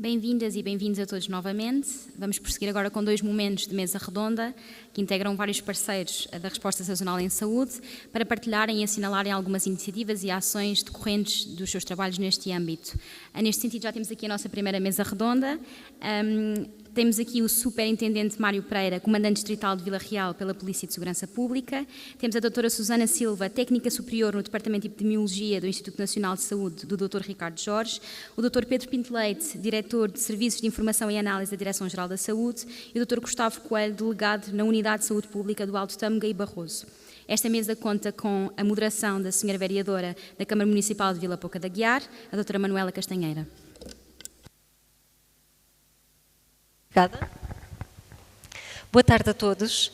Bem-vindas e bem-vindos a todos novamente. Vamos prosseguir agora com 2 momentos de mesa redonda, que integram vários parceiros da Resposta Sazonal em Saúde, para partilharem e assinalarem algumas iniciativas e ações decorrentes dos seus trabalhos neste âmbito. Neste sentido, já temos aqui a nossa primeira mesa redonda. Temos aqui o Superintendente Mário Pereira, Comandante Distrital de Vila Real pela Polícia de Segurança Pública. Temos a doutora Susana Silva, Técnica Superior no Departamento de Epidemiologia do Instituto Nacional de Saúde, do Dr. Ricardo Jorge. O Dr. Pedro Pinto Leite, Diretor de Serviços de Informação e Análise da Direção-Geral da Saúde. E o Dr. Gustavo Coelho, Delegado na Unidade de Saúde Pública do Alto Tâmega e Barroso. Esta mesa conta com a moderação da Sra. Vereadora da Câmara Municipal de Vila Pouca de Aguiar, a doutora Manuela Castanheira. Obrigada. Boa tarde a todos.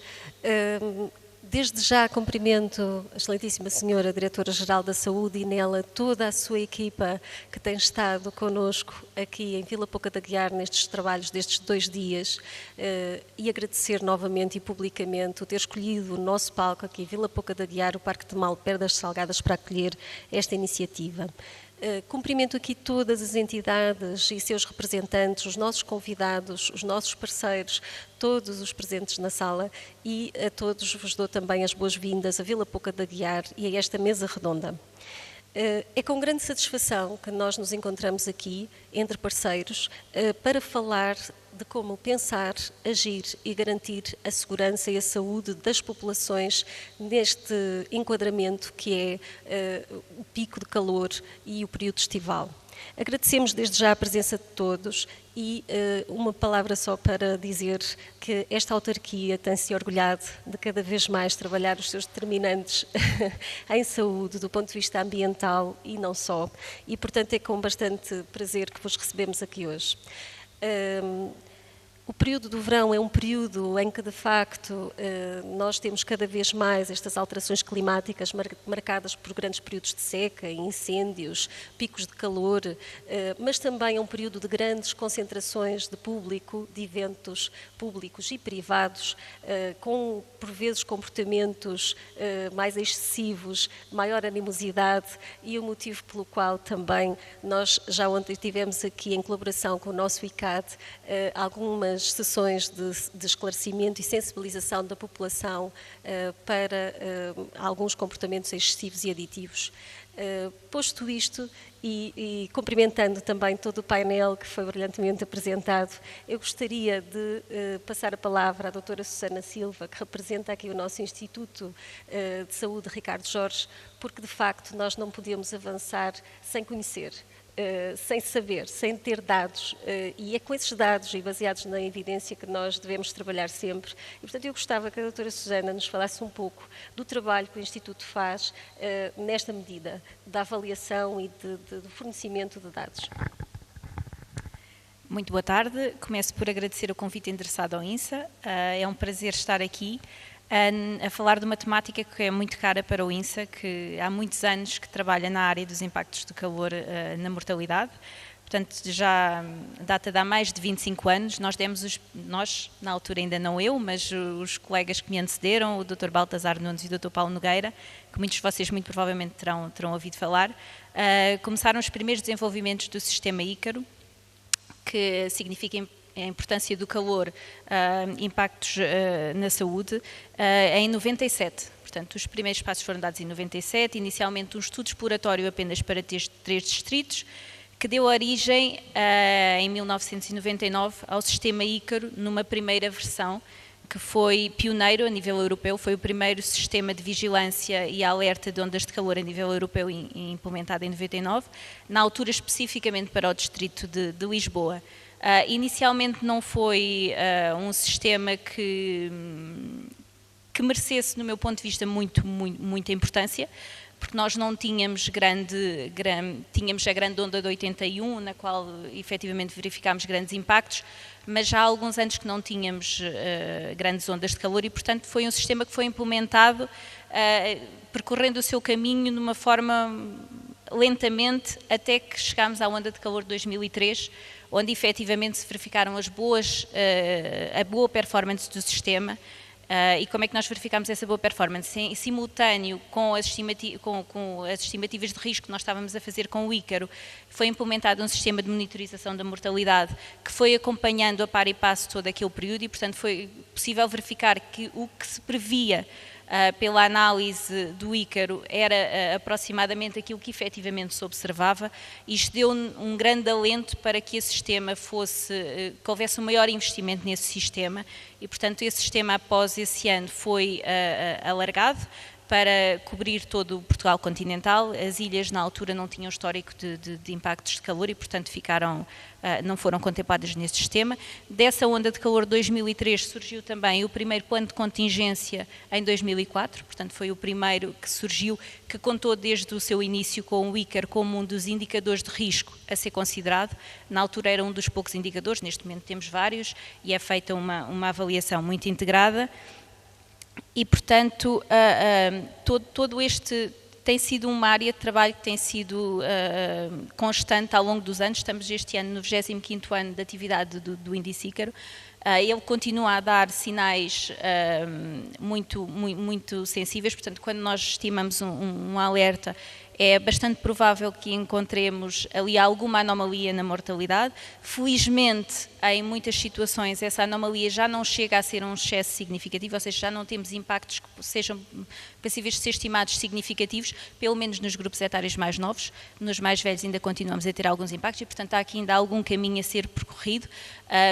Desde já cumprimento a excelentíssima senhora Diretora-Geral da Saúde e nela toda a sua equipa que tem estado connosco aqui em Vila Pouca de Aguiar nestes trabalhos destes 2 dias e agradecer novamente e publicamente o ter escolhido o nosso palco aqui em Vila Pouca de Aguiar, o Parque de Malper das Salgadas, para acolher esta iniciativa. Cumprimento aqui todas as entidades e seus representantes, os nossos convidados, os nossos parceiros, todos os presentes na sala e a todos vos dou também as boas-vindas a Vila Pouca de Aguiar e a esta mesa redonda. É com grande satisfação que nós nos encontramos aqui, entre parceiros, para falar de como pensar, agir e garantir a segurança e a saúde das populações neste enquadramento que é o pico de calor e o período estival. Agradecemos desde já a presença de todos e uma palavra só para dizer que esta autarquia tem-se orgulhado de cada vez mais trabalhar os seus determinantes em saúde, do ponto de vista ambiental e não só. E, portanto, é com bastante prazer que vos recebemos aqui hoje. O período do verão é um período em que, de facto, nós temos cada vez mais estas alterações climáticas marcadas por grandes períodos de seca, incêndios, picos de calor, mas também é um período de grandes concentrações de público, de eventos públicos e privados, com, por vezes, comportamentos mais excessivos, maior animosidade e o motivo pelo qual também nós já ontem tivemos aqui, em colaboração com o nosso ICAD, algumas sessões de esclarecimento e sensibilização da população para alguns comportamentos excessivos e aditivos. Posto isto e cumprimentando também todo o painel que foi brilhantemente apresentado, eu gostaria de passar a palavra à doutora Susana Silva, que representa aqui o nosso Instituto de Saúde Ricardo Jorge, porque de facto nós não podemos avançar sem conhecer, sem saber, sem ter dados, e é com esses dados e baseados na evidência que nós devemos trabalhar sempre. E, portanto, eu gostava que a doutora Susana nos falasse um pouco do trabalho que o Instituto faz nesta medida, da avaliação e do fornecimento de dados. Muito boa tarde. Começo por agradecer o convite endereçado ao INSA. É um prazer estar aqui a falar de uma temática que é muito cara para o INSA, que há muitos anos que trabalha na área dos impactos do calor na mortalidade. Portanto, já data de há mais de 25 anos, nós, na altura ainda não eu, mas os colegas que me antecederam, o Dr. Baltazar Nunes e o Dr. Paulo Nogueira, que muitos de vocês muito provavelmente terão ouvido falar, começaram os primeiros desenvolvimentos do sistema Ícaro, que significa a importância do calor, impactos na saúde, em 97. Portanto, os primeiros passos foram dados em 97, inicialmente um estudo exploratório apenas para 3 distritos, que deu origem, em 1999, ao sistema Ícaro, numa primeira versão, que foi pioneiro a nível europeu, foi o primeiro sistema de vigilância e alerta de ondas de calor a nível europeu implementado em 99, na altura especificamente para o distrito de Lisboa. Inicialmente não foi um sistema que merecesse, no meu ponto de vista, muita importância, porque nós não tínhamos tínhamos a grande onda de 81, na qual efetivamente verificámos grandes impactos, mas já há alguns anos que não tínhamos grandes ondas de calor e, portanto, foi um sistema que foi implementado, percorrendo o seu caminho de uma forma lentamente, até que chegámos à onda de calor de 2003, onde efetivamente se verificaram a boa performance do sistema, E como é que nós verificámos essa boa performance? Em simultâneo com as estimativas de risco que nós estávamos a fazer com o Ícaro, foi implementado um sistema de monitorização da mortalidade que foi acompanhando a par e passo todo aquele período e, portanto, foi possível verificar que o que se previa pela análise do Ícaro era aproximadamente aquilo que efetivamente se observava. Isto deu um grande alento para que esse sistema que houvesse um maior investimento nesse sistema e, portanto, esse sistema após esse ano foi alargado para cobrir todo o Portugal continental. As ilhas na altura não tinham histórico de impactos de calor e, portanto, não foram contempladas nesse sistema. Dessa onda de calor de 2003 surgiu também o primeiro plano de contingência em 2004, portanto foi o primeiro que surgiu, que contou desde o seu início com o Ícaro como um dos indicadores de risco a ser considerado. Na altura era um dos poucos indicadores, neste momento temos vários e é feita uma avaliação muito integrada. E, portanto, todo este tem sido uma área de trabalho que tem sido constante ao longo dos anos. Estamos este ano no 25º ano de atividade do Índice Ícaro. Ele continua a dar sinais muito sensíveis, portanto, quando nós estimamos um alerta, é bastante provável que encontremos ali alguma anomalia na mortalidade. Felizmente, em muitas situações, essa anomalia já não chega a ser um excesso significativo, ou seja, já não temos impactos que sejam passíveis de ser estimados significativos, pelo menos nos grupos etários mais novos. Nos mais velhos ainda continuamos a ter alguns impactos e, portanto, há aqui ainda algum caminho a ser percorrido,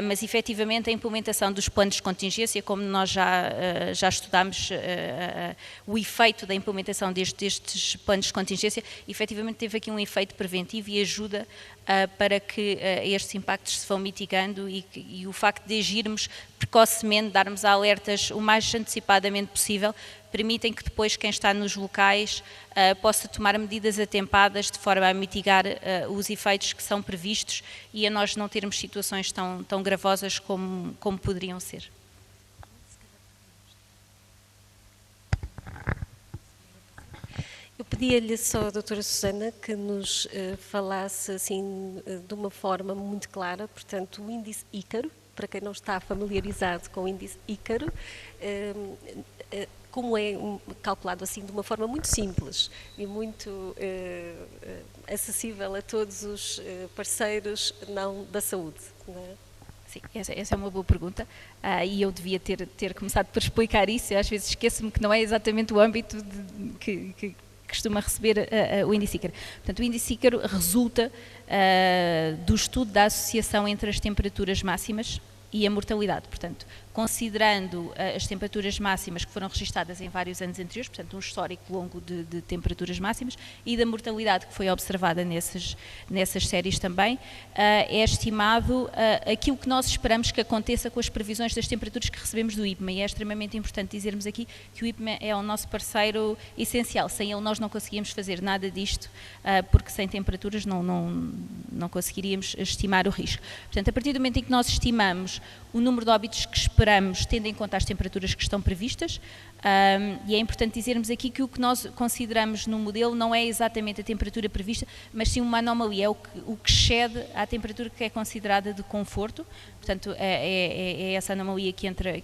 mas efetivamente a implementação dos planos de contingência, como nós já estudámos o efeito da implementação destes planos de contingência, efetivamente teve aqui um efeito preventivo e ajuda para que estes impactos se vão mitigando e o facto de agirmos precocemente, darmos alertas o mais antecipadamente possível, permitem que depois quem está nos locais possa tomar medidas atempadas de forma a mitigar os efeitos que são previstos e a nós não termos situações tão gravosas como poderiam ser. Eu pedia-lhe só, doutora Susana, que nos falasse assim de uma forma muito clara, portanto, o índice Ícaro, para quem não está familiarizado com o índice Ícaro, como é calculado assim de uma forma muito simples e muito acessível a todos os parceiros não da saúde, não é? Sim, essa é uma boa pergunta e eu devia ter começado por explicar isso. Eu às vezes esqueço-me que não é exatamente o âmbito que costuma receber o índice Ícaro. Portanto, o índice Ícaro resulta do estudo da associação entre as temperaturas máximas e a mortalidade. Portanto, considerando as temperaturas máximas que foram registadas em vários anos anteriores, portanto, um histórico longo de temperaturas máximas e da mortalidade que foi observada nessas séries também, é estimado aquilo que nós esperamos que aconteça com as previsões das temperaturas que recebemos do IPMA, e é extremamente importante dizermos aqui que o IPMA é o nosso parceiro essencial. Sem ele nós não conseguíamos fazer nada disto, porque sem temperaturas não conseguiríamos estimar o risco. Portanto, a partir do momento em que nós estimamos o número de óbitos que esperamos, tendo em conta as temperaturas que estão previstas, e é importante dizermos aqui que o que nós consideramos no modelo não é exatamente a temperatura prevista, mas sim uma anomalia, é o que excede à temperatura que é considerada de conforto. Portanto, é essa anomalia que entra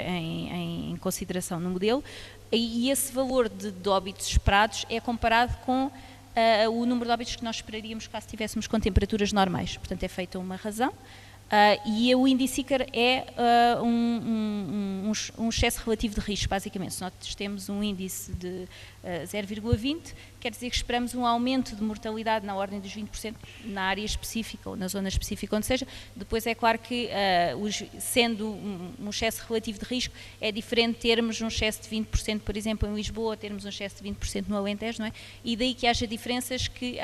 em consideração no modelo, e esse valor de óbitos esperados é comparado com o número de óbitos que nós esperaríamos caso estivéssemos com temperaturas normais. Portanto, é feita uma razão. E o índice Ícaro é um excesso relativo de risco, basicamente. Se nós temos um índice de 0,20, quer dizer que esperamos um aumento de mortalidade na ordem dos 20% na área específica ou na zona específica, onde seja. Depois é claro que, sendo um excesso relativo de risco, é diferente termos um excesso de 20%, por exemplo, em Lisboa, ou termos um excesso de 20% no Alentejo, não é? E daí que haja diferenças que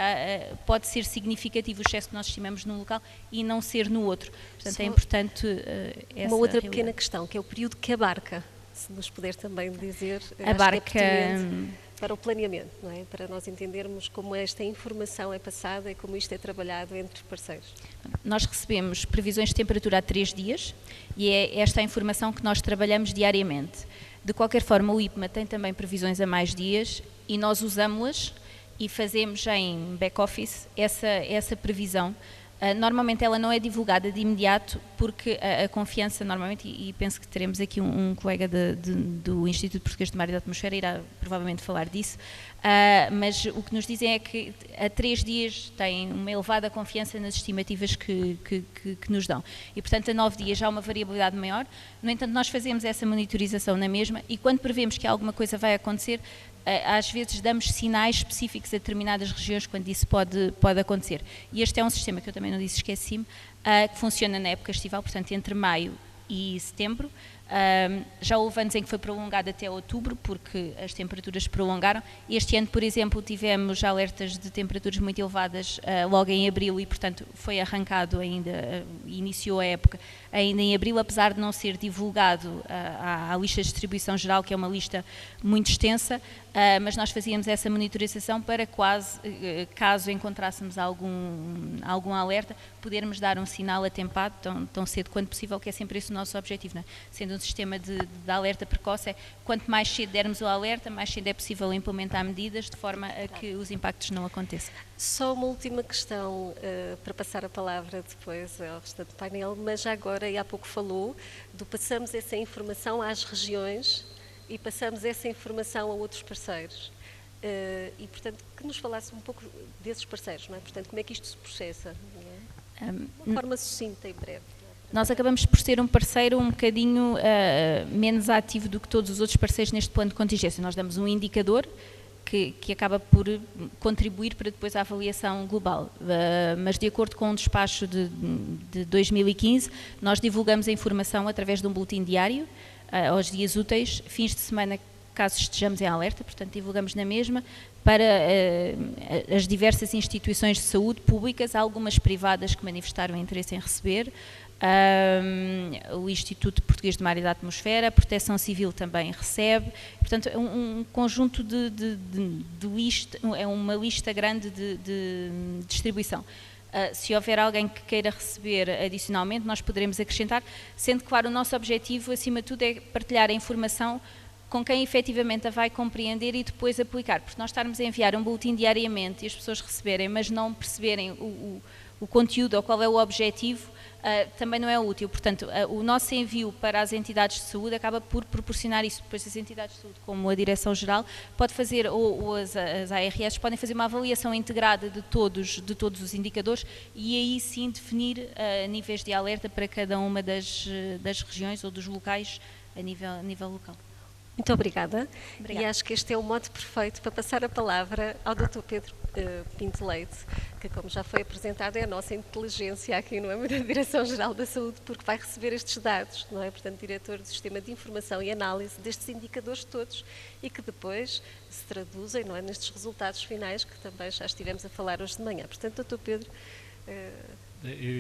pode ser significativo o excesso que nós estimamos num local e não ser no outro. Portanto, é importante essa uma outra realidade. Pequena questão, que é o período que abarca, se nos puder também dizer, abarca para o planeamento, não é? Para nós entendermos como esta informação é passada e como isto é trabalhado entre parceiros. Nós recebemos previsões de temperatura há 3 dias e é esta a informação que nós trabalhamos diariamente. De qualquer forma, o IPMA tem também previsões a mais dias e nós usamos-las e fazemos em back-office essa previsão Normalmente ela não é divulgada de imediato porque a confiança, normalmente, e penso que teremos aqui um colega do Instituto Português de Mar e da Atmosfera irá provavelmente falar disso, mas o que nos dizem é que a 3 dias têm uma elevada confiança nas estimativas que nos dão. E, portanto, a 9 dias já há uma variabilidade maior. No entanto, nós fazemos essa monitorização na mesma e quando prevemos que alguma coisa vai acontecer, às vezes damos sinais específicos a determinadas regiões quando isso pode acontecer. E este é um sistema que eu também não disse, esqueci-me, que funciona na época estival, portanto entre maio e setembro. Já houve anos em que foi prolongado até outubro, porque as temperaturas se prolongaram. Este ano, por exemplo, tivemos alertas de temperaturas muito elevadas logo em abril e, portanto, foi arrancado ainda, iniciou a época ainda em abril, apesar de não ser divulgado à lista de distribuição geral, que é uma lista muito extensa, mas nós fazíamos essa monitorização para caso encontrássemos algum alerta, podermos dar um sinal atempado tão cedo quanto possível, que é sempre esse o nosso objetivo, não é? Sendo um sistema de alerta precoce, quanto mais cedo dermos o alerta, mais cedo é possível implementar medidas de forma a que os impactos não aconteçam. Só uma última questão para passar a palavra depois ao restante do painel, mas já agora, e há pouco falou, passamos essa informação às regiões e passamos essa informação a outros parceiros. E, portanto, que nos falasse um pouco desses parceiros, não é? Portanto, como é que isto se processa? Não é? De uma forma sucinta e breve. Nós acabamos por ser um parceiro um bocadinho menos ativo do que todos os outros parceiros neste plano de contingência. Nós damos um indicador que acaba por contribuir para depois a avaliação global. Mas de acordo com um despacho de 2015, nós divulgamos a informação através de um boletim diário, aos dias úteis, fins de semana, caso estejamos em alerta, portanto divulgamos na mesma, para as diversas instituições de saúde públicas, algumas privadas que manifestaram interesse em receber, o Instituto Português de Mar e da Atmosfera, a Proteção Civil também recebe, portanto é um conjunto de lista, é uma lista grande de distribuição. Se houver alguém que queira receber adicionalmente, nós poderemos acrescentar, sendo claro, o nosso objetivo, acima de tudo, é partilhar a informação com quem efetivamente a vai compreender e depois aplicar, porque nós estarmos a enviar um boletim diariamente e as pessoas receberem, mas não perceberem o conteúdo ou qual é o objetivo, também não é útil. Portanto, o nosso envio para as entidades de saúde acaba por proporcionar isso. Depois as entidades de saúde, como a Direção-Geral, pode fazer, ou as ARS podem fazer uma avaliação integrada de todos os indicadores e aí sim definir níveis de alerta para cada uma das regiões ou dos locais a nível local. Muito obrigada. Obrigada. E acho que este é o modo perfeito para passar a palavra ao Dr. Pedro Pinto Leite, que, como já foi apresentado, é a nossa inteligência aqui no âmbito da Direção-Geral da Saúde, porque vai receber estes dados, não é? Portanto, diretor do Sistema de Informação e Análise destes indicadores todos e que depois se traduzem, não é, nestes resultados finais que também já estivemos a falar hoje de manhã. Portanto, Dr. Pedro,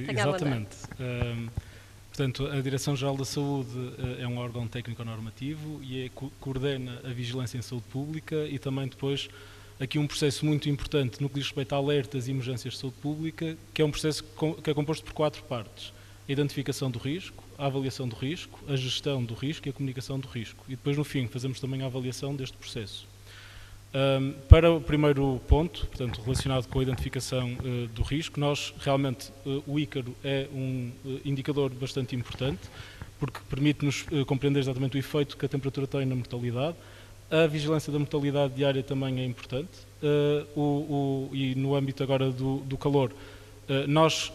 tenha a vontade. Exatamente. Portanto, a Direção-Geral da Saúde é um órgão técnico-normativo e coordena a vigilância em saúde pública e também depois aqui um processo muito importante no que diz respeito a alertas e emergências de saúde pública, que é um processo que é composto por 4 partes. A identificação do risco, a avaliação do risco, a gestão do risco e a comunicação do risco. E depois, no fim, fazemos também a avaliação deste processo. Para o primeiro ponto, portanto, relacionado com a identificação do risco, nós realmente, o Ícaro é um indicador bastante importante, porque permite-nos compreender exatamente o efeito que a temperatura tem na mortalidade. A vigilância da mortalidade diária também é importante, e no âmbito agora do calor, nós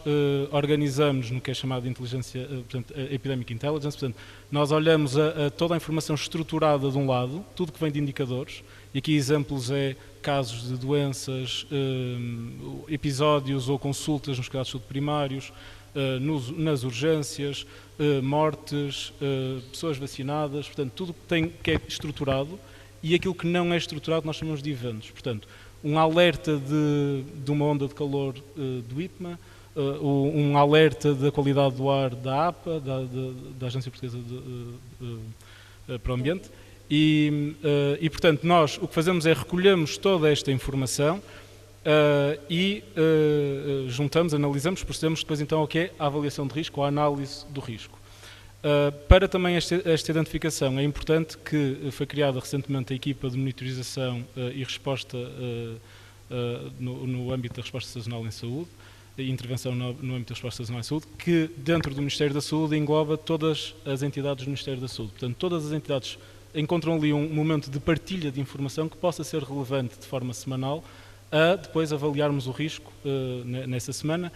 organizamos no que é chamado de inteligência, portanto, Epidemic Intelligence, portanto, nós olhamos a toda a informação estruturada de um lado, tudo que vem de indicadores, e aqui exemplos é casos de doenças, episódios ou consultas nos casos de saúde primários, nas urgências, mortes, pessoas vacinadas, portanto, tudo que é estruturado e aquilo que não é estruturado nós chamamos de eventos. Portanto, um alerta de uma onda de calor do IPMA, um alerta da qualidade do ar da APA, da Agência Portuguesa para o Ambiente, e portanto, nós o que fazemos é recolhemos toda esta informação e juntamos, analisamos, procedemos depois então ao que é a avaliação de risco, ou a análise do risco. Para também esta identificação, é importante que foi criada recentemente a equipa de monitorização e resposta no âmbito da resposta sazonal em saúde, intervenção no âmbito da resposta sazonal em saúde, que dentro do Ministério da Saúde engloba todas as entidades do Ministério da Saúde. Portanto, todas as entidades encontram ali um momento de partilha de informação que possa ser relevante de forma semanal, a depois avaliarmos o risco nessa semana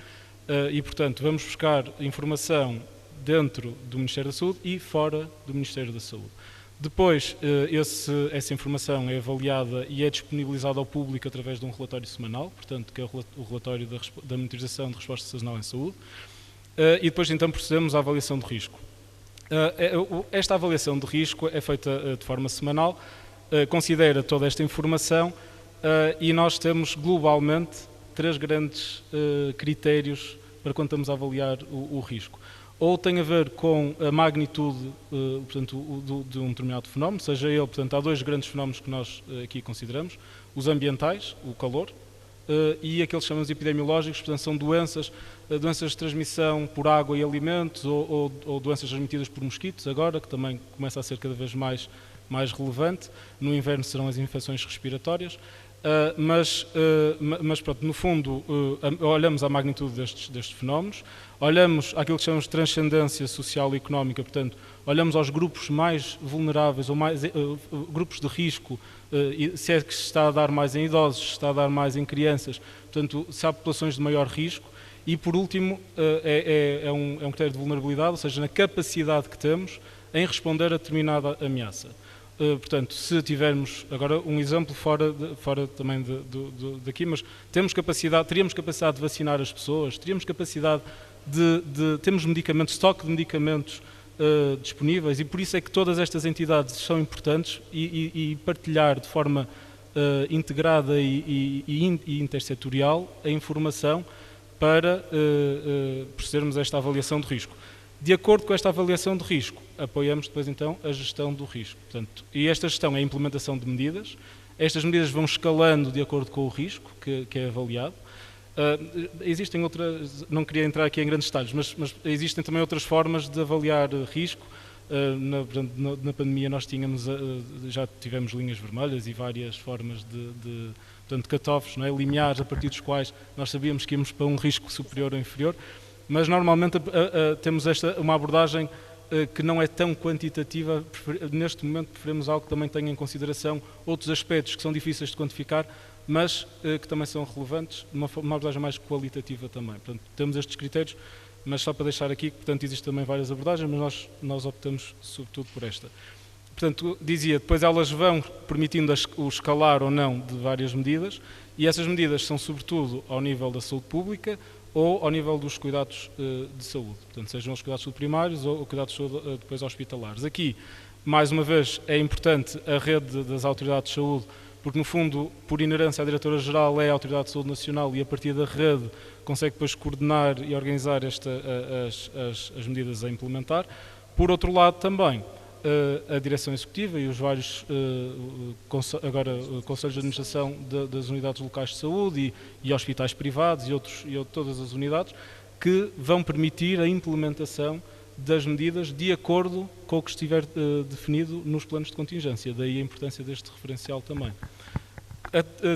e, portanto, vamos buscar informação dentro do Ministério da Saúde e fora do Ministério da Saúde. Depois, essa informação é avaliada e é disponibilizada ao público através de um relatório semanal, portanto, que é o relatório da monitorização de resposta sazonal em saúde, e depois, então, procedemos à avaliação de risco. Esta avaliação de risco é feita de forma semanal, considera toda esta informação e nós temos, globalmente, 3 grandes critérios para quando estamos a avaliar o risco. Ou tem a ver com a magnitude, portanto, de um determinado fenómeno, seja ele, portanto, há 2 grandes fenómenos que nós aqui consideramos, os ambientais, o calor, e aqueles que chamamos epidemiológicos, portanto, são doenças de transmissão por água e alimentos, ou doenças transmitidas por mosquitos, agora, que também começa a ser cada vez mais relevante. No inverno serão as infecções respiratórias. Mas pronto, no fundo, olhamos à magnitude destes fenómenos, olhamos àquilo que chamamos de transcendência social e económica, portanto, olhamos aos grupos mais vulneráveis, ou mais grupos de risco, se é que se está a dar mais em idosos, se está a dar mais em crianças, portanto, se há populações de maior risco, e por último, é um critério de vulnerabilidade, ou seja, na capacidade que temos em responder a determinada ameaça. Portanto, se tivermos, agora um exemplo fora também daqui, mas teríamos capacidade de vacinar as pessoas, teríamos capacidade temos medicamentos, estoque de medicamentos disponíveis, e por isso é que todas estas entidades são importantes e partilhar de forma integrada e intersetorial a informação para procedermos a esta avaliação de risco. De acordo com esta avaliação de risco, apoiamos depois então a gestão do risco. Portanto, e esta gestão é a implementação de medidas. Estas medidas vão escalando de acordo com o risco que é avaliado. Existem outras, não queria entrar aqui em grandes detalhes, mas existem também outras formas de avaliar risco. Na pandemia nós já tivemos linhas vermelhas e várias formas de cut-offs, não é? Limiares a partir dos quais nós sabíamos que íamos para um risco superior ou inferior. Mas normalmente temos uma abordagem que não é tão quantitativa. Neste momento preferimos algo que também tenha em consideração outros aspectos que são difíceis de quantificar, mas que também são relevantes, uma abordagem mais qualitativa também. Portanto, temos estes critérios, mas só para deixar aqui que, portanto, existem também várias abordagens, mas nós optamos sobretudo por esta. Portanto, dizia, depois elas vão permitindo o escalar ou não de várias medidas, e essas medidas são sobretudo ao nível da saúde pública, ou ao nível dos cuidados de saúde, portanto, sejam os cuidados de saúde primários ou cuidados de saúde depois hospitalares. Aqui, mais uma vez, é importante a rede das autoridades de saúde, porque, no fundo, por inerência, a Diretora-Geral é a Autoridade de Saúde Nacional e, a partir da rede, consegue depois coordenar e organizar as medidas a implementar. Por outro lado, também, a Direção Executiva e os vários Conselhos de Administração das Unidades Locais de Saúde e hospitais privados e todas as unidades, que vão permitir a implementação das medidas de acordo com o que estiver definido nos planos de contingência. Daí a importância deste referencial também.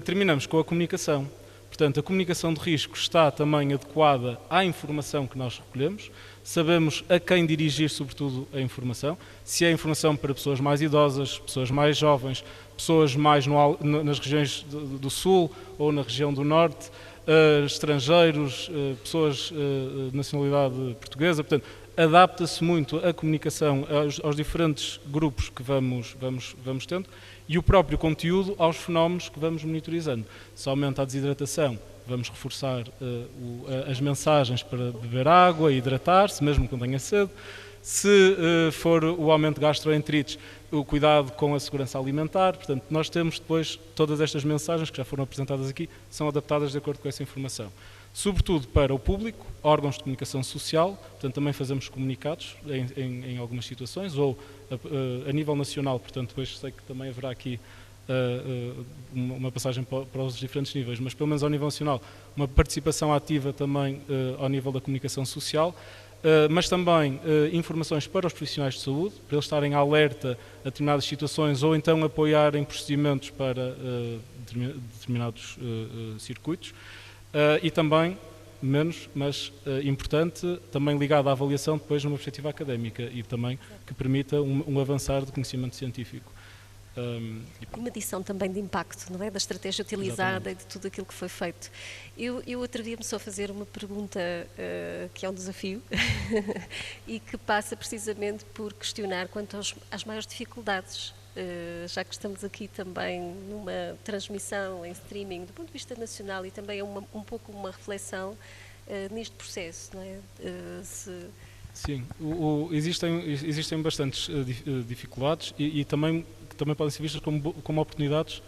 Terminamos com a comunicação. Portanto, a comunicação de risco está também adequada à informação que nós recolhemos. Sabemos a quem dirigir, sobretudo, a informação. Se é informação para pessoas mais idosas, pessoas mais jovens, pessoas mais nas regiões do Sul ou na região do Norte, estrangeiros, pessoas de nacionalidade portuguesa. Portanto, adapta-se muito a comunicação aos diferentes grupos que vamos tendo e o próprio conteúdo aos fenómenos que vamos monitorizando. Se aumenta a desidratação, vamos reforçar as mensagens para beber água e hidratar-se, mesmo quando tenha sede. Se for o aumento de gastroenterites, o cuidado com a segurança alimentar. Portanto, nós temos depois todas estas mensagens que já foram apresentadas aqui, são adaptadas de acordo com essa informação. Sobretudo para o público, órgãos de comunicação social, portanto também fazemos comunicados em algumas situações, ou a nível nacional, portanto depois sei que também haverá aqui uma passagem para os diferentes níveis, mas pelo menos ao nível nacional, uma participação ativa também ao nível da comunicação social, mas também informações para os profissionais de saúde, para eles estarem alerta a determinadas situações ou então apoiarem procedimentos para determinados circuitos. E também menos, mas importante, também ligado à avaliação depois numa perspectiva académica e também que permita um avançar de conhecimento científico. E medição também de impacto, não é? Da estratégia utilizada. Exatamente. E de tudo aquilo que foi feito. Eu atrevia-me só a fazer uma pergunta que é um desafio e que passa precisamente por questionar quanto às maiores dificuldades, já que estamos aqui também numa transmissão em streaming do ponto de vista nacional e também é um pouco uma reflexão neste processo, não é? Sim, existem bastantes dificuldades e também podem ser vistas como oportunidades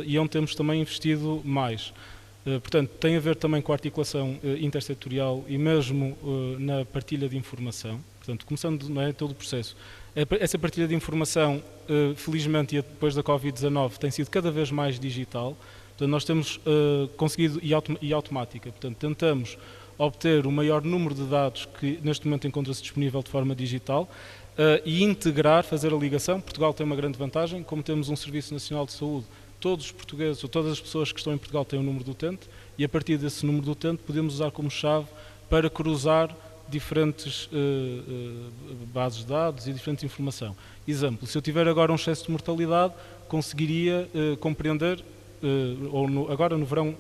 e onde temos também investido mais. Portanto, tem a ver também com a articulação intersetorial e mesmo na partilha de informação. Portanto, começando, não é, todo o processo. Essa partilha de informação, felizmente, e depois da Covid-19, tem sido cada vez mais digital. Portanto, nós temos conseguido, e automática, portanto, tentamos obter o maior número de dados que neste momento encontra-se disponível de forma digital e integrar, fazer a ligação. Portugal tem uma grande vantagem, como temos um Serviço Nacional de Saúde, todos os portugueses ou todas as pessoas que estão em Portugal têm um número do utente e a partir desse número do utente podemos usar como chave para cruzar diferentes bases de dados e diferente informação. Exemplo, se eu tiver agora um excesso de mortalidade, conseguiria compreender, agora no verão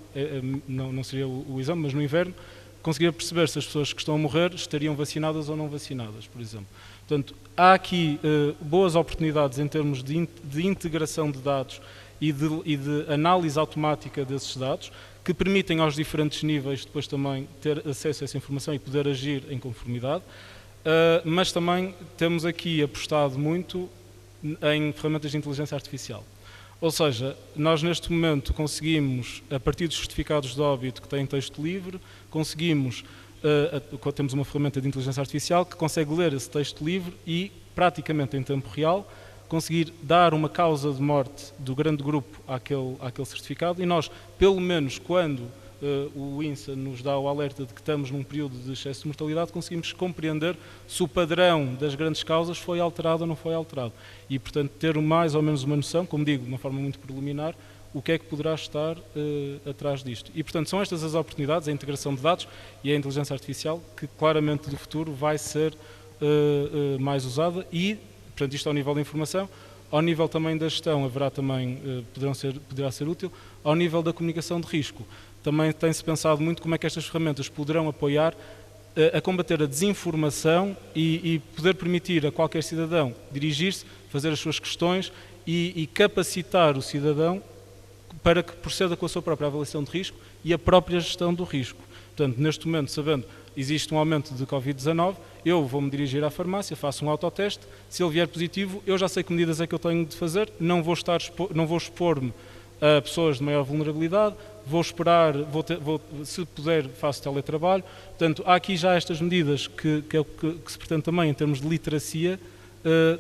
não seria o exame, mas no inverno, conseguiria perceber se as pessoas que estão a morrer estariam vacinadas ou não vacinadas, por exemplo. Portanto, há aqui boas oportunidades em termos de integração de dados e de análise automática desses dados, que permitem aos diferentes níveis depois também ter acesso a essa informação e poder agir em conformidade, mas também temos aqui apostado muito em ferramentas de inteligência artificial. Ou seja, nós neste momento conseguimos, a partir dos certificados de óbito que têm texto livre, temos uma ferramenta de inteligência artificial que consegue ler esse texto livre e, praticamente em tempo real, conseguir dar uma causa de morte do grande grupo àquele certificado e nós, pelo menos quando o INSA nos dá o alerta de que estamos num período de excesso de mortalidade, conseguimos compreender se o padrão das grandes causas foi alterado ou não foi alterado. E, portanto, ter mais ou menos uma noção, como digo, de uma forma muito preliminar, o que é que poderá estar atrás disto. E, portanto, são estas as oportunidades, a integração de dados e a inteligência artificial, que claramente do futuro vai ser mais usada e, portanto, isto ao nível da informação, ao nível também da gestão haverá também, poderá ser útil, ao nível da comunicação de risco. Também tem-se pensado muito como é que estas ferramentas poderão apoiar a combater a desinformação e poder permitir a qualquer cidadão dirigir-se, fazer as suas questões e capacitar o cidadão para que proceda com a sua própria avaliação de risco e a própria gestão do risco. Portanto, neste momento, sabendo existe um aumento de Covid-19, eu vou-me dirigir à farmácia, faço um autoteste, se ele vier positivo, eu já sei que medidas é que eu tenho de fazer, não vou expor-me a pessoas de maior vulnerabilidade, vou esperar, se puder, faço teletrabalho. Portanto, há aqui já estas medidas que se pretende também, em termos de literacia,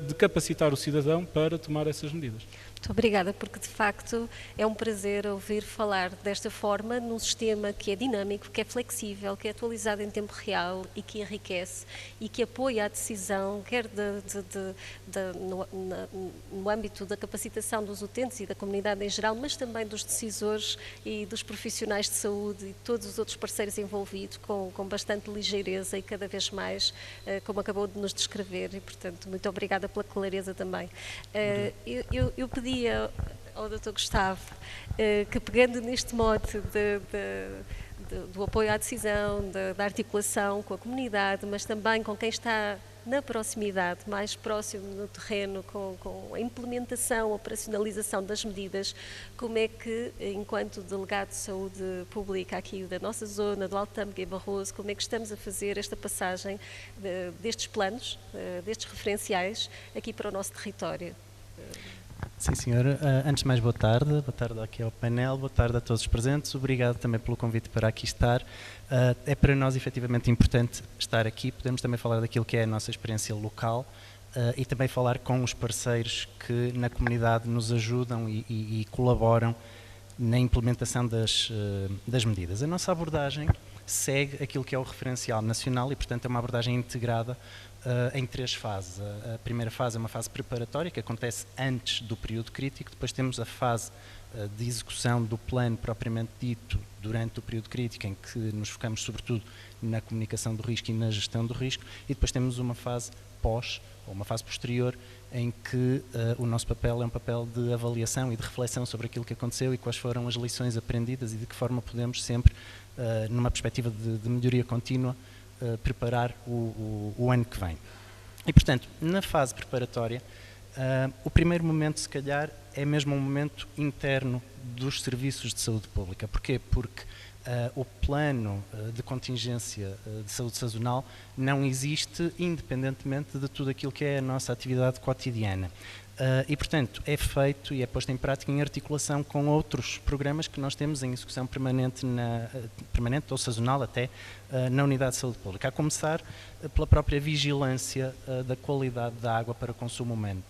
de capacitar o cidadão para tomar essas medidas. Muito obrigada, porque de facto é um prazer ouvir falar desta forma num sistema que é dinâmico, que é flexível, que é atualizado em tempo real e que enriquece e que apoia a decisão, quer no âmbito da capacitação dos utentes e da comunidade em geral, mas também dos decisores e dos profissionais de saúde e todos os outros parceiros envolvidos com bastante ligeireza e cada vez mais, como acabou de nos descrever, e portanto muito obrigada pela clareza também. Eu pedi ao Dr. Gustavo que, pegando neste mote do apoio à decisão, da articulação com a comunidade, mas também com quem está na proximidade, mais próximo no terreno, com a implementação, a operacionalização das medidas, como é que, enquanto delegado de saúde pública aqui da nossa zona, do Alto Tâmega e Barroso, como é que estamos a fazer esta passagem destes planos, destes referenciais, aqui para o nosso território? Sim, senhora. Antes de mais, boa tarde aqui ao painel, boa tarde a todos os presentes, obrigado também pelo convite para aqui estar. É para nós efetivamente importante estar aqui, podemos também falar daquilo que é a nossa experiência local e também falar com os parceiros que na comunidade nos ajudam e colaboram na implementação das medidas. A nossa abordagem segue aquilo que é o referencial nacional e, portanto, é uma abordagem integrada em 3 fases. A primeira fase é uma fase preparatória, que acontece antes do período crítico, depois temos a fase de execução do plano propriamente dito durante o período crítico, em que nos focamos sobretudo na comunicação do risco e na gestão do risco, e depois temos uma fase pós, ou uma fase posterior, em que o nosso papel é um papel de avaliação e de reflexão sobre aquilo que aconteceu e quais foram as lições aprendidas e de que forma podemos sempre, numa perspectiva de melhoria contínua, preparar o ano que vem. E, portanto, na fase preparatória, o primeiro momento, se calhar, é mesmo um momento interno dos serviços de saúde pública. Porquê? Porque o plano de contingência de saúde sazonal não existe independentemente de tudo aquilo que é a nossa atividade cotidiana. E, portanto, é feito e é posto em prática em articulação com outros programas que nós temos em execução permanente ou sazonal até, na Unidade de Saúde Pública, a começar pela própria vigilância da qualidade da água para consumo humano.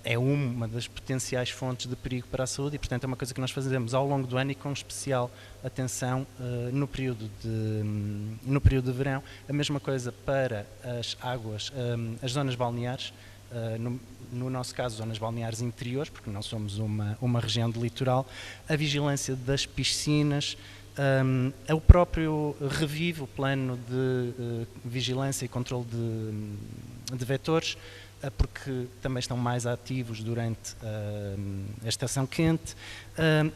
É uma das potenciais fontes de perigo para a saúde e, portanto, é uma coisa que nós fazemos ao longo do ano e com especial atenção no período de verão. A mesma coisa para as águas, as zonas balneares, no nosso caso, zonas balneares interiores, porque não somos uma região de litoral, a vigilância das piscinas, o próprio REVIVE, o plano de vigilância e controle de vetores, porque também estão mais ativos durante a estação quente.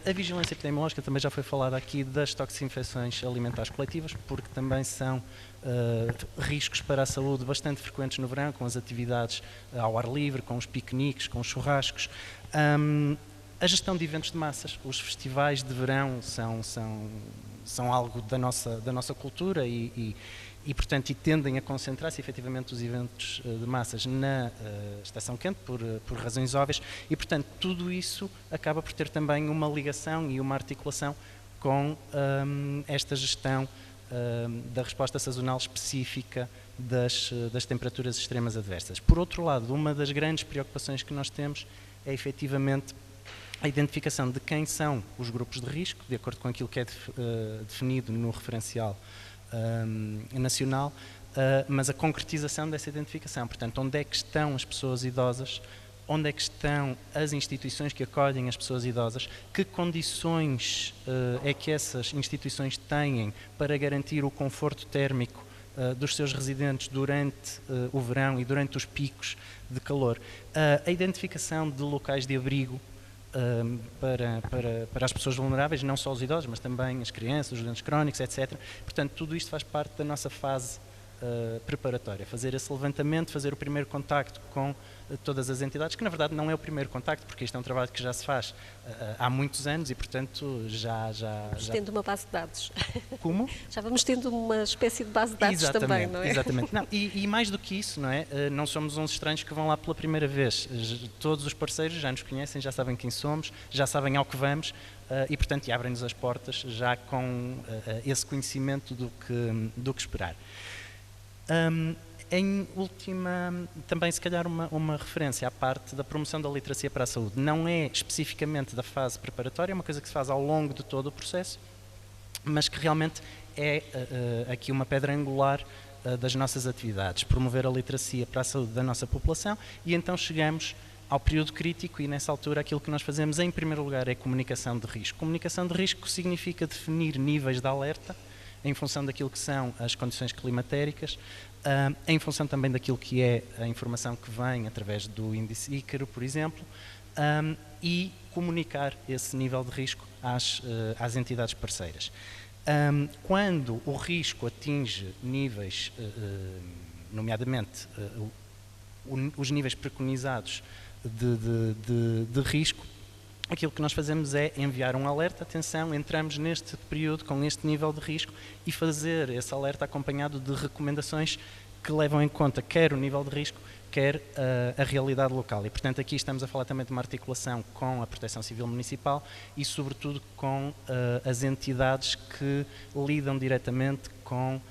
A vigilância epidemiológica também já foi falada aqui, das toxinfecções alimentares coletivas, porque também são riscos para a saúde bastante frequentes no verão, com as atividades ao ar livre, com os piqueniques, com os churrascos. A gestão de eventos de massas, os festivais de verão são algo da nossa cultura e, portanto, tendem a concentrar-se efetivamente os eventos de massas na estação quente por razões óbvias e, portanto, tudo isso acaba por ter também uma ligação e uma articulação com esta gestão da resposta sazonal específica das temperaturas extremas adversas. Por outro lado, uma das grandes preocupações que nós temos é efetivamente a identificação de quem são os grupos de risco, de acordo com aquilo que é definido no referencial nacional, mas a concretização dessa identificação. Portanto, onde é que estão as pessoas idosas, onde é que estão as instituições que acolhem as pessoas idosas, que condições é que essas instituições têm para garantir o conforto térmico dos seus residentes durante o verão e durante os picos de calor. A identificação de locais de abrigo para as pessoas vulneráveis, não só os idosos, mas também as crianças, os doentes crónicos, etc. Portanto, tudo isto faz parte da nossa fase preparatória. Fazer esse levantamento, fazer o primeiro contacto com todas as entidades, que na verdade não é o primeiro contacto, porque isto é um trabalho que já se faz há muitos anos e, portanto, já tendo uma base de dados. Como? Já vamos tendo uma espécie de base de dados também, não é? Exatamente. Não, e mais do que isso, não é? Não somos uns estranhos que vão lá pela primeira vez. Todos os parceiros já nos conhecem, já sabem quem somos, já sabem ao que vamos e, portanto, abrem-nos as portas já com esse conhecimento do que esperar. Em última, também se calhar uma referência à parte da promoção da literacia para a saúde. Não é especificamente da fase preparatória, é uma coisa que se faz ao longo de todo o processo, mas que realmente é aqui uma pedra angular das nossas atividades, promover a literacia para a saúde da nossa população e então chegamos ao período crítico e nessa altura aquilo que nós fazemos em primeiro lugar é comunicação de risco. Comunicação de risco significa definir níveis de alerta em função daquilo que são as condições climatéricas, em função também daquilo que é a informação que vem através do índice Ícaro, por exemplo, e comunicar esse nível de risco às entidades parceiras. Quando o risco atinge níveis, nomeadamente os níveis preconizados de risco, aquilo que nós fazemos é enviar um alerta, atenção, entramos neste período com este nível de risco e fazer esse alerta acompanhado de recomendações que levam em conta quer o nível de risco, quer a realidade local. E, portanto, aqui estamos a falar também de uma articulação com a Proteção Civil Municipal e, sobretudo, com as entidades que lidam diretamente com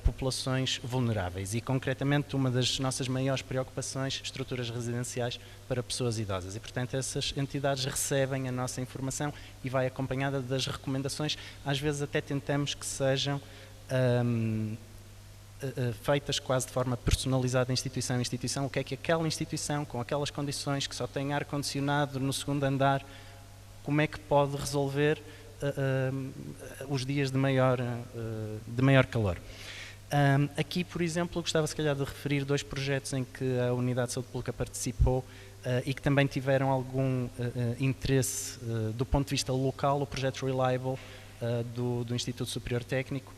populações vulneráveis e, concretamente, uma das nossas maiores preocupações, estruturas residenciais para pessoas idosas. E, portanto, essas entidades recebem a nossa informação e vai acompanhada das recomendações. Às vezes até tentamos que sejam feitas quase de forma personalizada, instituição a instituição, o que é que aquela instituição, com aquelas condições, que só tem ar-condicionado no segundo andar, como é que pode resolver os dias de maior calor. Aqui, por exemplo, gostava se calhar de referir 2 projetos em que a Unidade de Saúde Pública participou e que também tiveram algum interesse do ponto de vista local, o projeto Reliable do Instituto Superior Técnico,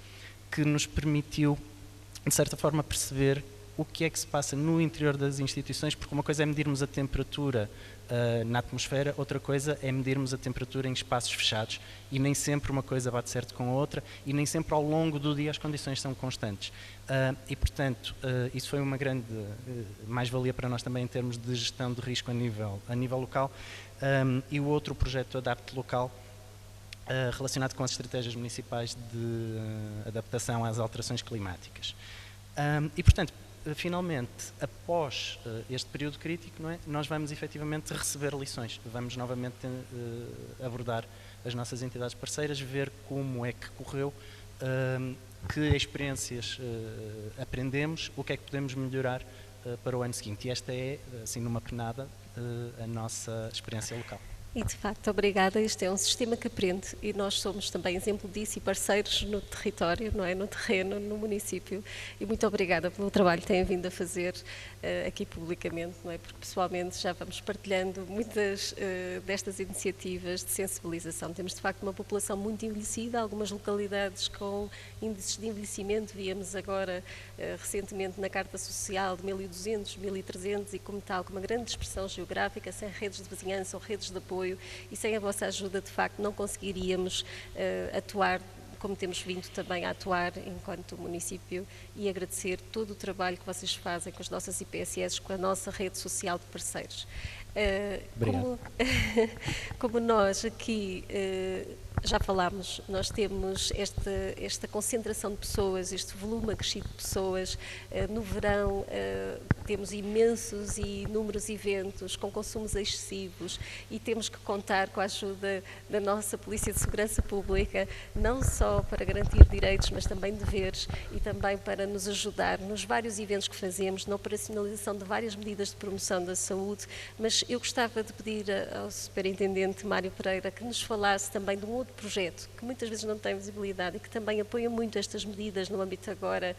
que nos permitiu, de certa forma, perceber o que é que se passa no interior das instituições, porque uma coisa é medirmos a temperatura na atmosfera, outra coisa é medirmos a temperatura em espaços fechados, e nem sempre uma coisa bate certo com a outra, e nem sempre ao longo do dia as condições são constantes. E, portanto, isso foi uma grande mais-valia para nós também em termos de gestão de risco a nível local. E o outro projeto Adapte Local, relacionado com as estratégias municipais de adaptação às alterações climáticas. E, portanto, finalmente, após este período crítico, não é, nós vamos efetivamente receber lições, vamos novamente abordar as nossas entidades parceiras, ver como é que correu, que experiências aprendemos, o que é que podemos melhorar para o ano seguinte. E esta é, assim numa penada, a nossa experiência local. E de facto, obrigada. Este é um sistema que aprende e nós somos também exemplo disso e parceiros no território, não é? No terreno, no município. E muito obrigada pelo trabalho que têm vindo a fazer aqui publicamente, não é? Porque pessoalmente já vamos partilhando muitas destas iniciativas de sensibilização. Temos de facto uma população muito envelhecida, algumas localidades com índices de envelhecimento. Víamos agora recentemente na Carta Social de 1200, 1300 e como tal, com uma grande dispersão geográfica, sem redes de vizinhança ou redes de apoio. E sem a vossa ajuda, de facto, não conseguiríamos atuar como temos vindo também a atuar enquanto município, e agradecer todo o trabalho que vocês fazem com as nossas IPSS, com a nossa rede social de parceiros. Como nós aqui já falámos, nós temos esta concentração de pessoas, este volume acrescido de pessoas. No verão temos imensos e inúmeros eventos com consumos excessivos e temos que contar com a ajuda da nossa Polícia de Segurança Pública, não só para garantir direitos, mas também deveres, e também para nos ajudar nos vários eventos que fazemos, na operacionalização de várias medidas de promoção da saúde. Mas eu gostava de pedir ao Superintendente Mário Pereira que nos falasse também de um outro projeto que muitas vezes não tem visibilidade e que também apoia muito estas medidas no âmbito agora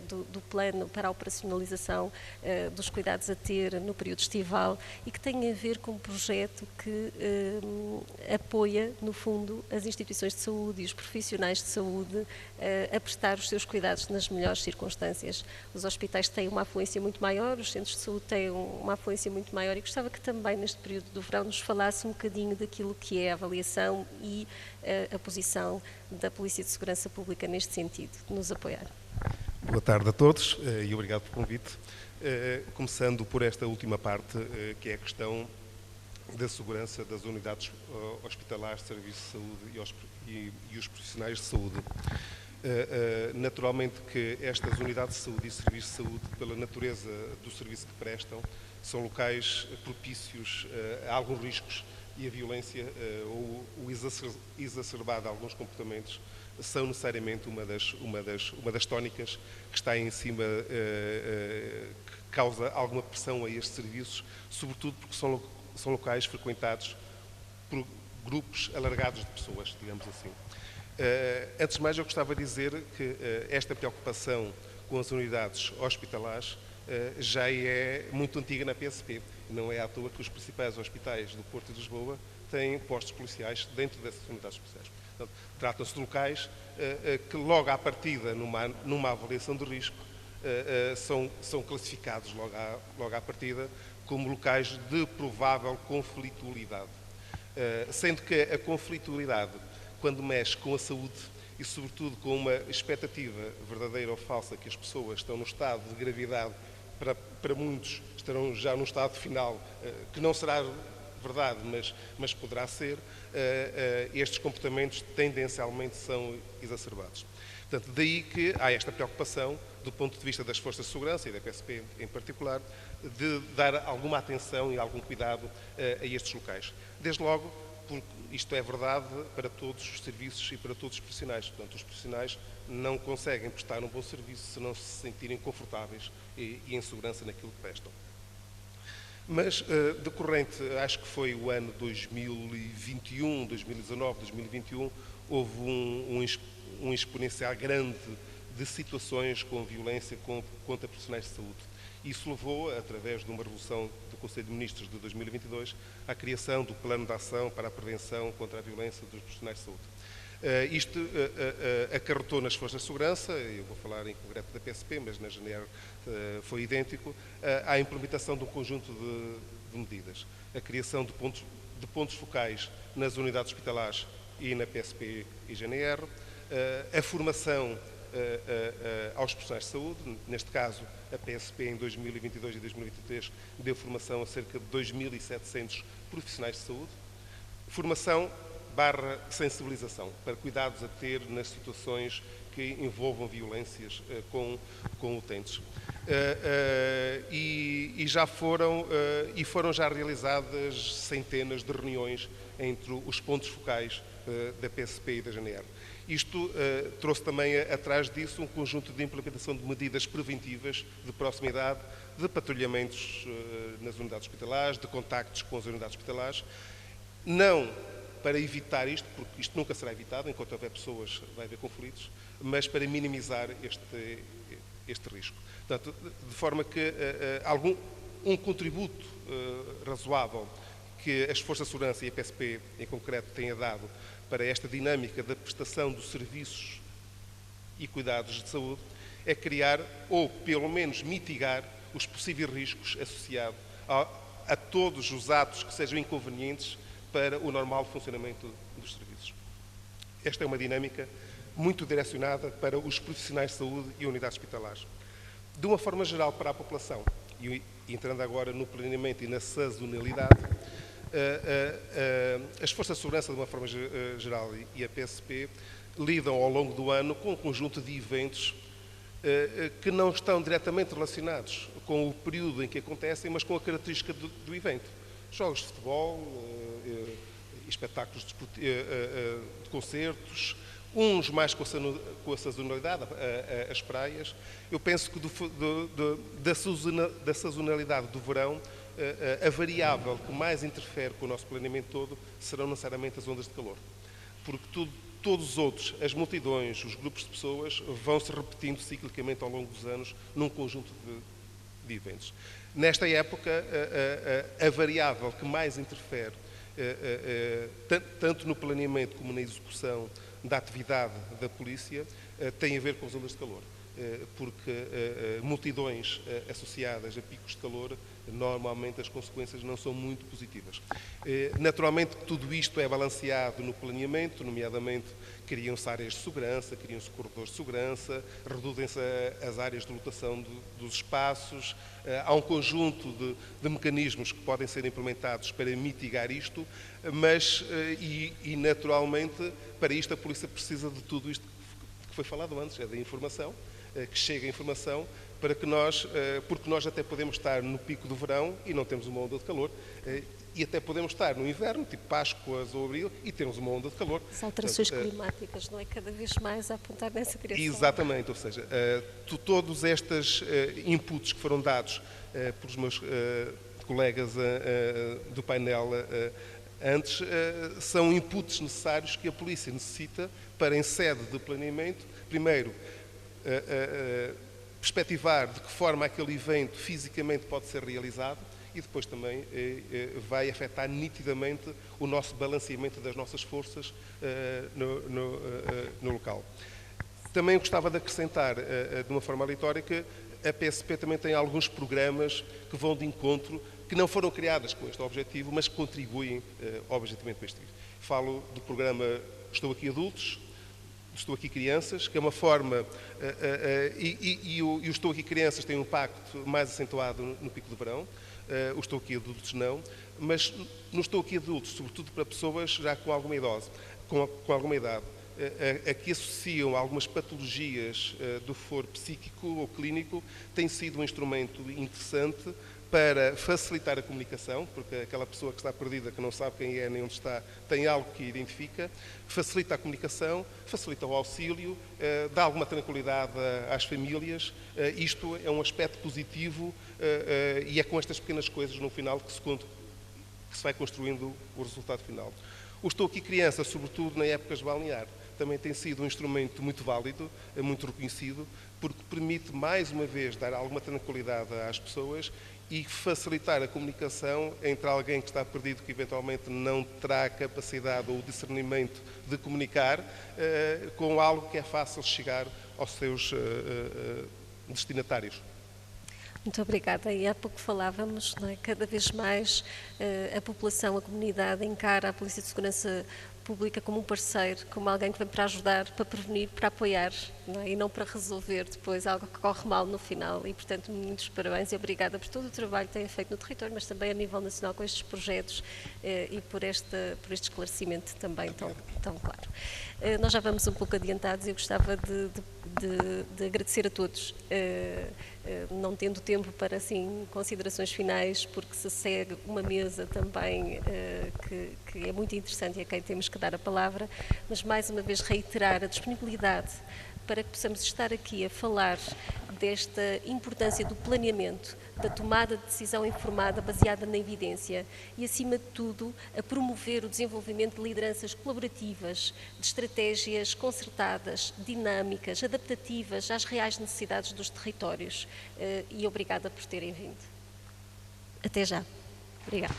do plano para a operacionalização dos cuidados a ter no período estival, e que tem a ver com um projeto que apoia, no fundo, as instituições de saúde e os profissionais de saúde a prestar os seus cuidados nas melhores circunstâncias. Os hospitais têm uma afluência muito maior, os centros de saúde têm uma afluência muito maior, e gostava que também neste período do verão nos falasse um bocadinho daquilo que é a avaliação e a posição da Polícia de Segurança Pública neste sentido, de nos apoiar. Boa tarde a todos e obrigado pelo convite. Começando por esta última parte, que é a questão da segurança das unidades hospitalares de serviço de saúde e os profissionais de saúde. Naturalmente que estas unidades de saúde e serviços de saúde, pela natureza do serviço que prestam, são locais propícios a alguns riscos, e a violência ou o exacerbado de alguns comportamentos são necessariamente uma das tónicas que está em cima, que causa alguma pressão a estes serviços, sobretudo porque são locais frequentados por grupos alargados de pessoas, digamos assim. Antes de mais, eu gostava de dizer que esta preocupação com as unidades hospitalares já é muito antiga na PSP. Não é à toa que os principais hospitais do Porto e de Lisboa têm postos policiais dentro dessas unidades policiais. Tratam-se de locais que logo à partida, numa avaliação de risco, são classificados logo à partida como locais de provável conflitualidade. Sendo que a conflitualidade, quando mexe com a saúde e sobretudo com uma expectativa verdadeira ou falsa que as pessoas estão no estado de gravidade, para muitos estarão já no estado final, que não será verdade, mas poderá ser, estes comportamentos tendencialmente são exacerbados. Portanto, daí que há esta preocupação, do ponto de vista das forças de segurança e da PSP em particular, de dar alguma atenção e algum cuidado a estes locais. Desde logo, porque isto é verdade para todos os serviços e para todos os profissionais. Portanto, os profissionais não conseguem prestar um bom serviço se não se sentirem confortáveis e em segurança naquilo que prestam. Mas, decorrente, acho que foi o ano 2021, 2019, 2021, houve um exponencial grande de situações com violência contra profissionais de saúde. Isso levou, através de uma resolução do Conselho de Ministros de 2022, à criação do Plano de Ação para a Prevenção contra a Violência dos Profissionais de Saúde. Isto acarretou nas forças de segurança, eu vou falar em concreto da PSP, mas na GNR foi idêntico, à implementação de um conjunto de medidas. A criação de pontos focais nas unidades hospitalares e na PSP e GNR, a formação aos profissionais de saúde, neste caso a PSP em 2022 e 2023 deu formação a cerca de 2.700 profissionais de saúde, formação / sensibilização para cuidados a ter nas situações que envolvam violências com utentes. Foram já realizadas centenas de reuniões entre os pontos focais da PSP e da GNR. Isto trouxe também atrás disso um conjunto de implementação de medidas preventivas de proximidade, de patrulhamentos nas unidades hospitalares, de contactos com as unidades hospitalares, não para evitar isto, porque isto nunca será evitado, enquanto houver pessoas vai haver conflitos, mas para minimizar este risco. Portanto, de forma que um contributo razoável que as Forças de Segurança e a PSP, em concreto, tenha dado para esta dinâmica da prestação dos serviços e cuidados de saúde é criar, ou pelo menos mitigar, os possíveis riscos associados a todos os atos que sejam inconvenientes para o normal funcionamento dos serviços. Esta é uma dinâmica muito direcionada para os profissionais de saúde e unidades hospitalares. De uma forma geral, para a população, e entrando agora no planeamento e na sazonalidade, as Forças de Segurança, de uma forma geral, e a PSP, lidam ao longo do ano com um conjunto de eventos que não estão diretamente relacionados com o período em que acontecem, mas com a característica do evento. Jogos de futebol, espetáculos de concertos, uns mais com a sazonalidade, as praias. Eu penso que da sazonalidade do verão, a variável que mais interfere com o nosso planeamento todo serão necessariamente as ondas de calor. Porque todos os outros, as multidões, os grupos de pessoas, vão se repetindo ciclicamente ao longo dos anos num conjunto de eventos. Nesta época, a variável que mais interfere, tanto no planeamento como na execução da atividade da polícia, tem a ver com as ondas de calor. Porque multidões associadas a picos de calor, normalmente as consequências não são muito positivas. Naturalmente, tudo isto é balanceado no planeamento, nomeadamente criam-se áreas de segurança, criam-se corredores de segurança, reduzem-se as áreas de lotação dos espaços, há um conjunto de mecanismos que podem ser implementados para mitigar isto, mas, naturalmente, para isto a polícia precisa de tudo isto que foi falado antes, é da informação, que chegue a informação, para que porque nós até podemos estar no pico do verão e não temos uma onda de calor, e até podemos estar no inverno, tipo Páscoas ou Abril, e temos uma onda de calor. As alterações climáticas, não é? Cada vez mais a apontar nessa direção. Exatamente, ou seja, todos estes inputs que foram dados pelos meus colegas do painel antes, são inputs necessários que a polícia necessita para, em sede de planeamento, primeiro, perspectivar de que forma aquele evento fisicamente pode ser realizado e depois também vai afetar nitidamente o nosso balanceamento das nossas forças no local. Também gostava de acrescentar, de uma forma aleatória, que a PSP também tem alguns programas que vão de encontro, que não foram criadas com este objetivo, mas que contribuem objetivamente para este objetivo. Falo do programa Estou Aqui Adultos, Estou Aqui Crianças, que é uma forma, e o Estou Aqui Crianças tem um impacto mais acentuado no pico do verão, o Estou Aqui Adultos não, mas no Estou Aqui Adultos, sobretudo para pessoas já com alguma idade, a que associam algumas patologias do foro psíquico ou clínico, tem sido um instrumento interessante para facilitar a comunicação, porque aquela pessoa que está perdida, que não sabe quem é nem onde está, tem algo que identifica, facilita a comunicação, facilita o auxílio, dá alguma tranquilidade às famílias. Isto é um aspecto positivo e é com estas pequenas coisas no final que se vai construindo o resultado final. O Estou Aqui Criança, sobretudo na época de balnear, também tem sido um instrumento muito válido, muito reconhecido, porque permite mais uma vez dar alguma tranquilidade às pessoas e facilitar a comunicação entre alguém que está perdido, que eventualmente não terá a capacidade ou o discernimento de comunicar, com algo que é fácil chegar aos seus destinatários. Muito obrigada. E há pouco falávamos, não é? Cada vez mais a população, a comunidade encara a Polícia de Segurança Pública como um parceiro, como alguém que vem para ajudar, para prevenir, para apoiar, não é? E não para resolver depois algo que corre mal no final. E, portanto, muitos parabéns e obrigada por todo o trabalho que têm feito no território, mas também a nível nacional com estes projetos e por este esclarecimento também tão claro. Nós já vamos um pouco adiantados e eu gostava de agradecer a todos, não tendo tempo para assim, considerações finais, porque se segue uma mesa também que é muito interessante e a quem temos que dar a palavra, mas mais uma vez reiterar a disponibilidade para que possamos estar aqui a falar desta importância do planeamento, da tomada de decisão informada baseada na evidência e, acima de tudo, a promover o desenvolvimento de lideranças colaborativas, de estratégias concertadas, dinâmicas, adaptativas às reais necessidades dos territórios. E obrigada por terem vindo. Até já. Obrigada.